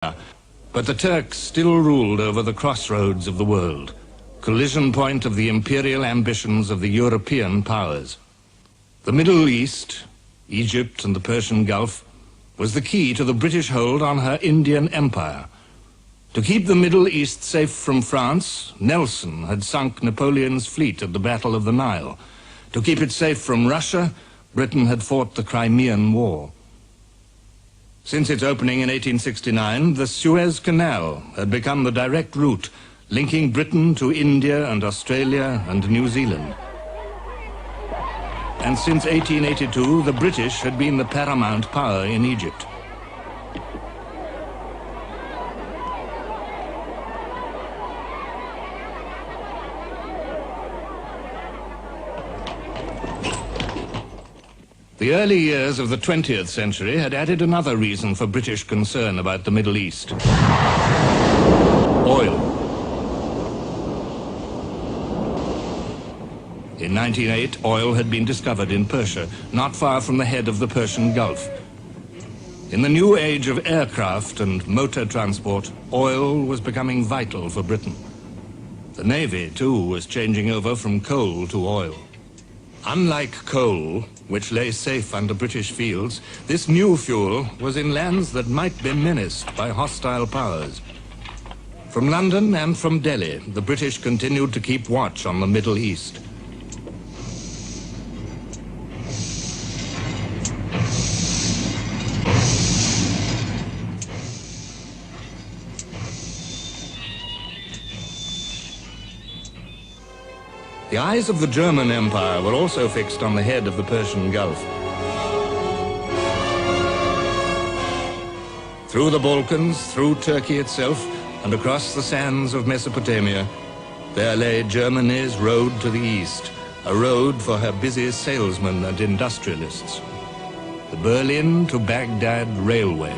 But the Turks still ruled over the crossroads of the world, collision point of the imperial ambitions of the European powers. The Middle East, Egypt and the Persian Gulf, was the key to the British hold on her Indian Empire. To keep the Middle East safe from France, Nelson had sunk Napoleon's fleet at the Battle of the Nile. To keep it safe from Russia, Britain had fought the Crimean War. Since its opening in 1869, the Suez Canal had become the direct route linking Britain to India and Australia and New Zealand. And since 1882, the British had been the paramount power in Egypt. The early years of the 20th century had added another reason for British concern about the Middle East. Oil. In 1908, oil had been discovered in Persia, not far from the head of the Persian Gulf. In the new age of aircraft and motor transport, oil was becoming vital for Britain. The Navy, too, was changing over from coal to oil. Unlike coal, which lay safe under British fields, this new fuel was in lands that might be menaced by hostile powers. From London and from Delhi, the British continued to keep watch on the Middle East. The eyes of the German Empire were also fixed on the head of the Persian Gulf. Through the Balkans, through Turkey itself, and across the sands of Mesopotamia, there lay Germany's road to the east, a road for her busy salesmen and industrialists. The Berlin to Baghdad Railway.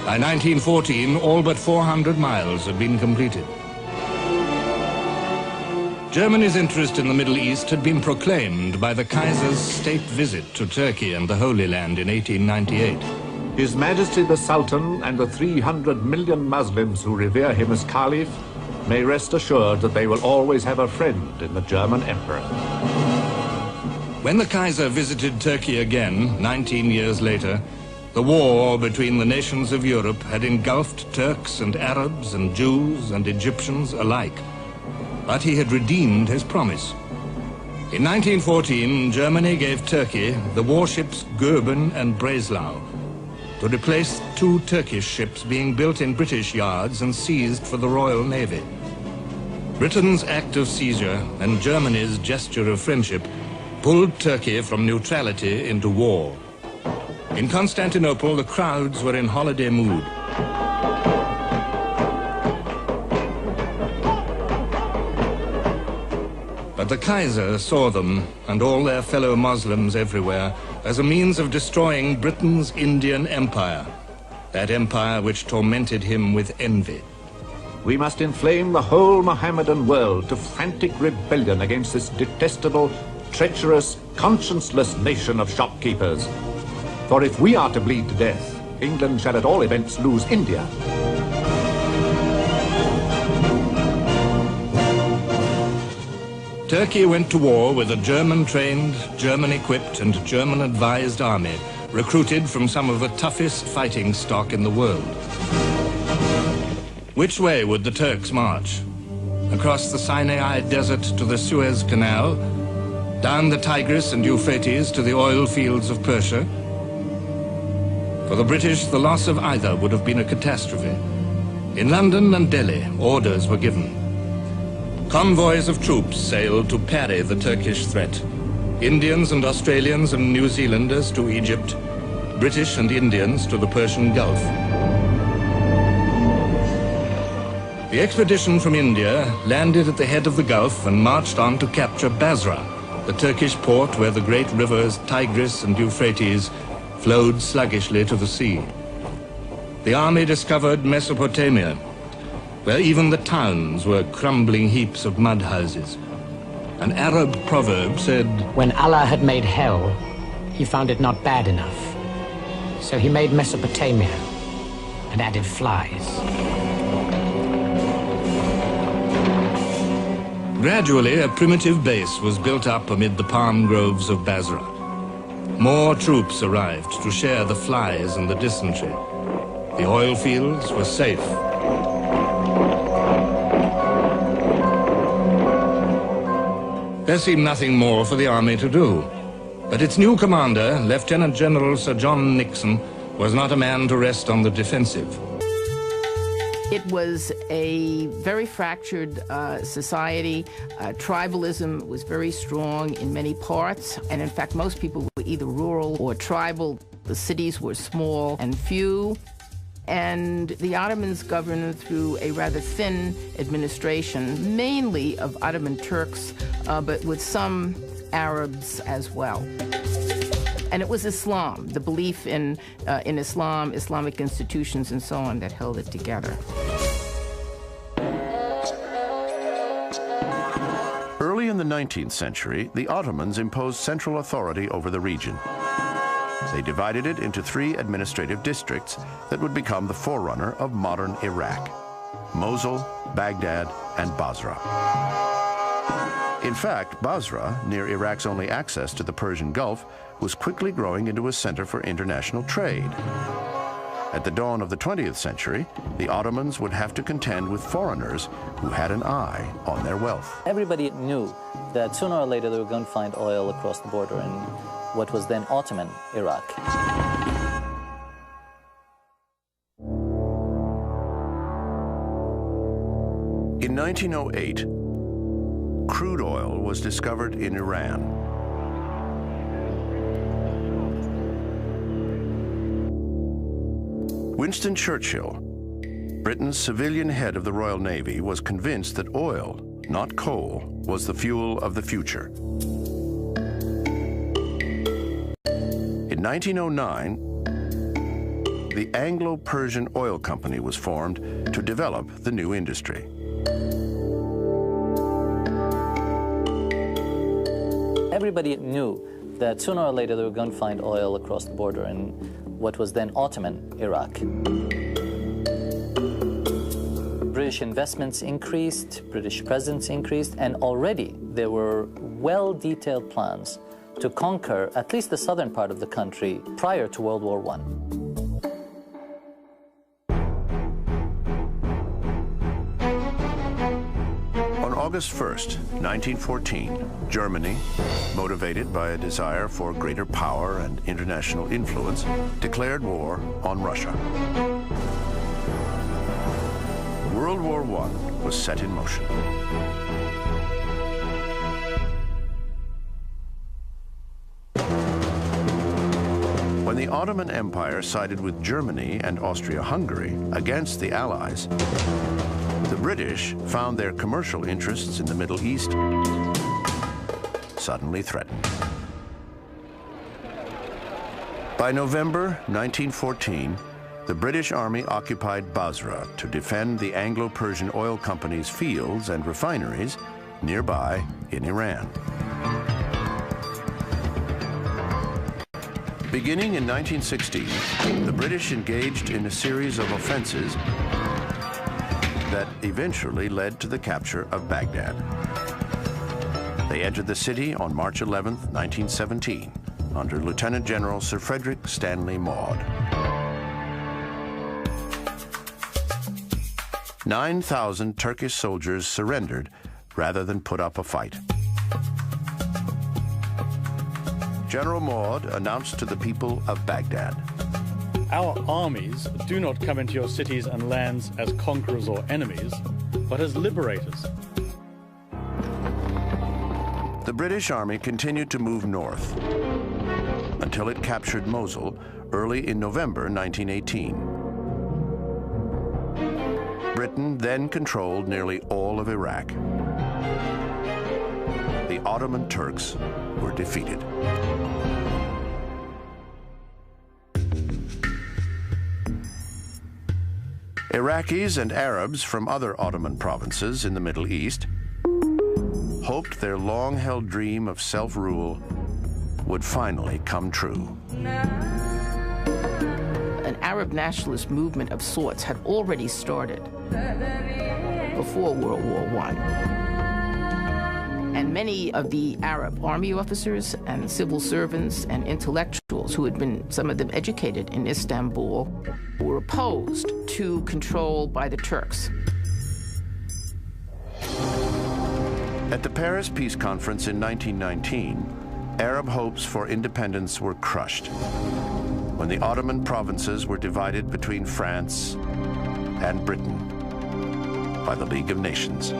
By 1914, all but 400 miles had been completed. Germany's interest in the Middle East had been proclaimed by the Kaiser's state visit to Turkey and the Holy Land in 1898. His Majesty the Sultan and the 300 million Muslims who revere him as Caliph may rest assured that they will always have a friend in the German Emperor. When the Kaiser visited Turkey again, 19 years later, the war between the nations of Europe had engulfed Turks and Arabs and Jews and Egyptians alike. But he had redeemed his promise. In 1914, Germany gave Turkey the warships Goeben and Breslau to replace two Turkish ships being built in British yards and seized for the Royal Navy. Britain's act of seizure and Germany's gesture of friendship pulled Turkey from neutrality into war. In Constantinople, the crowds were in holiday mood. But the Kaiser saw them, and all their fellow Muslims everywhere, as a means of destroying Britain's Indian Empire, that empire which tormented him with envy. We must inflame the whole Mohammedan world to frantic rebellion against this detestable, treacherous, conscienceless nation of shopkeepers. For if we are to bleed to death, England shall at all events lose India. Turkey went to war with a German-trained, German-equipped and German-advised army, recruited from some of the toughest fighting stock in the world. Which way would the Turks march? Across the Sinai Desert to the Suez Canal? Down the Tigris and Euphrates to the oil fields of Persia? For the British, the loss of either would have been a catastrophe. In London and Delhi, orders were given. Convoys of troops sailed to parry the Turkish threat. Indians and Australians and New Zealanders to Egypt, British and Indians to the Persian Gulf. The expedition from India landed at the head of the Gulf and marched on to capture Basra, the Turkish port where the great rivers Tigris and Euphrates flowed sluggishly to the sea. The army discovered Mesopotamia, where even the towns were crumbling heaps of mud houses. An Arab proverb said, "When Allah had made hell, he found it not bad enough. So he made Mesopotamia, and added flies. Gradually, a primitive base was built up amid the palm groves of Basra. More troops arrived to share the flies and the dysentery. The oil fields were safe. There seemed nothing more for the army to do. But its new commander, Lieutenant General Sir John Nixon, was not a man to rest on the defensive. It was a very fractured society. Tribalism was very strong in many parts, and in fact most people were either rural or tribal. The cities were small and few, and the Ottomans governed through a rather thin administration, mainly of Ottoman Turks, but with some Arabs as well. And it was Islam, the belief in Islam, Islamic institutions and so on that held it together. Early in the 19th century, the Ottomans imposed central authority over the region. They divided it into 3 administrative districts that would become the forerunner of modern Iraq: Mosul, Baghdad, and Basra. In fact, Basra, near Iraq's only access to the Persian Gulf, was quickly growing into a center for international trade. At the dawn of the 20th century, the Ottomans would have to contend with foreigners who had an eye on their wealth. Everybody knew that sooner or later they were going to find oil across the border in what was then Ottoman Iraq. In 1908, crude oil was discovered in Iran. Winston Churchill, Britain's civilian head of the Royal Navy, was convinced that oil, not coal, was the fuel of the future. In 1909, the Anglo-Persian Oil Company was formed to develop the new industry. Everybody knew that sooner or later they were going to find oil across the border in what was then Ottoman Iraq. British investments increased, British presence increased, and already there were well-detailed plans to conquer at least the southern part of the country prior to World War I. On August 1st, 1914, Germany, motivated by a desire for greater power and international influence, declared war on Russia. World War I was set in motion. When the Ottoman Empire sided with Germany and Austria-Hungary against the Allies, the British found their commercial interests in the Middle East suddenly threatened. By November 1914, the British Army occupied Basra to defend the Anglo-Persian Oil Company's fields and refineries nearby in Iran. Beginning in 1916, the British engaged in a series of offenses that eventually led to the capture of Baghdad. They entered the city on March 11, 1917, under Lieutenant General Sir Frederick Stanley Maude. 9,000 Turkish soldiers surrendered rather than put up a fight. General Maude announced to the people of Baghdad, "Our armies do not come into your cities and lands as conquerors or enemies, but as liberators." The British Army continued to move north until it captured Mosul early in November 1918. Britain then controlled nearly all of Iraq. The Ottoman Turks were defeated. Iraqis and Arabs from other Ottoman provinces in the Middle East hoped their long-held dream of self-rule would finally come true. An Arab Arab nationalist movement of sorts had already started before World War I. And many of the Arab army officers and civil servants and intellectuals who had been, some of them educated in Istanbul, were opposed to control by the Turks. At the Paris Peace Conference in 1919, Arab hopes for independence were crushed when the Ottoman provinces were divided between France and Britain by the League of Nations.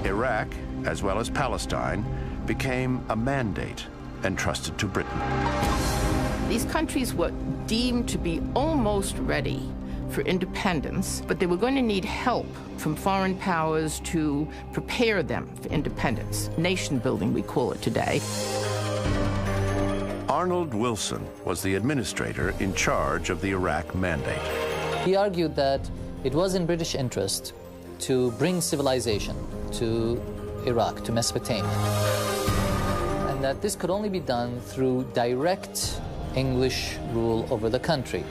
Iraq, as well as Palestine, became a mandate entrusted to Britain. These countries were deemed to be almost ready for independence, but they were going to need help from foreign powers to prepare them for independence. Nation building, we call it today. Arnold Wilson was the administrator in charge of the Iraq Mandate. He argued that it was in British interest to bring civilization to Iraq, to Mesopotamia, and that this could only be done through direct English rule over the country.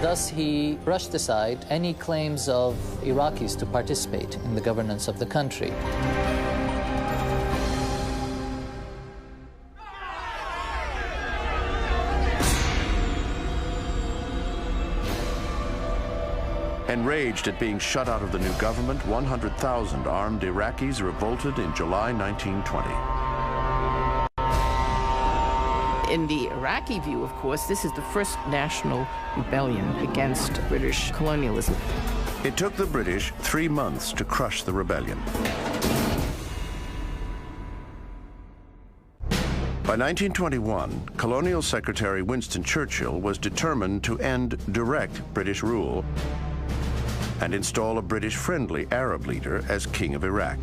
Thus, he brushed aside any claims of Iraqis to participate in the governance of the country. Enraged at being shut out of the new government, 100,000 armed Iraqis revolted in July 1920. In the Iraqi view, of course, this is the first national rebellion against British colonialism. It took the British 3 months to crush the rebellion. By 1921, Colonial Secretary Winston Churchill was determined to end direct British rule and install a British-friendly Arab leader as King of Iraq.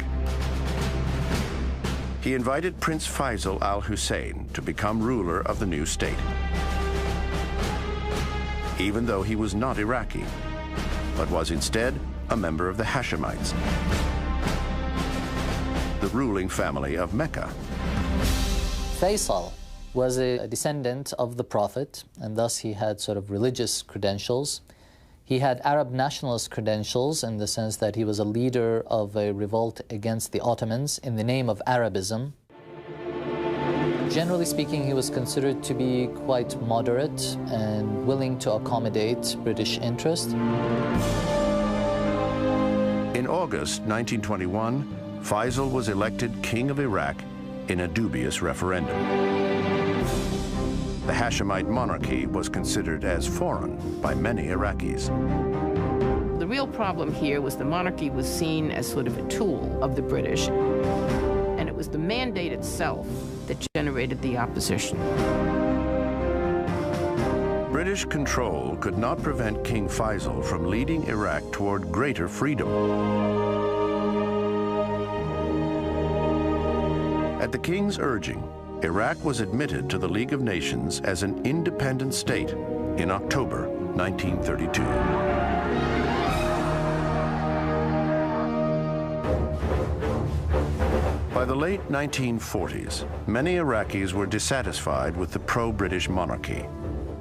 He invited Prince Faisal al-Hussein to become ruler of the new state, even though he was not Iraqi, but was instead a member of the Hashemites, the ruling family of Mecca. Faisal was a descendant of the Prophet, and thus he had sort of religious credentials. He had Arab nationalist credentials in the sense that he was a leader of a revolt against the Ottomans in the name of Arabism. Generally speaking, he was considered to be quite moderate and willing to accommodate British interest. In August 1921, Faisal was elected King of Iraq in a dubious referendum. The Hashemite monarchy was considered as foreign by many Iraqis. The real problem here was the monarchy was seen as sort of a tool of the British, and it was the mandate itself that generated the opposition. British control could not prevent King Faisal from leading Iraq toward greater freedom. At the king's urging, Iraq was admitted to the League of Nations as an independent state in October 1932. By the late 1940s, many Iraqis were dissatisfied with the pro-British monarchy,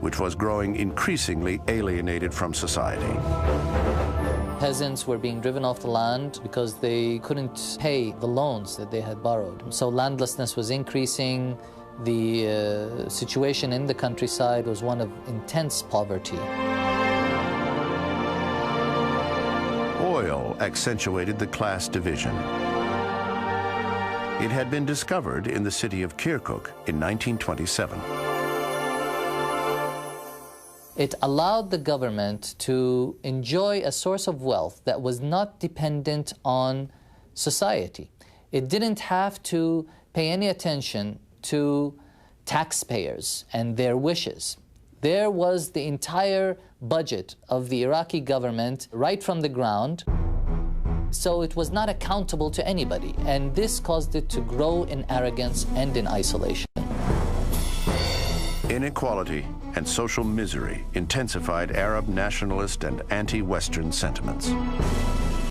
which was growing increasingly alienated from society. Peasants were being driven off the land because they couldn't pay the loans that they had borrowed. So landlessness was increasing. The situation in the countryside was one of intense poverty. Oil accentuated the class division. It had been discovered in the city of Kirkuk in 1927. It allowed the government to enjoy a source of wealth that was not dependent on society. It didn't have to pay any attention to taxpayers and their wishes. There was the entire budget of the Iraqi government right from the ground, so it was not accountable to anybody, and this caused it to grow in arrogance and in isolation. Inequality and social misery intensified Arab nationalist and anti-Western sentiments.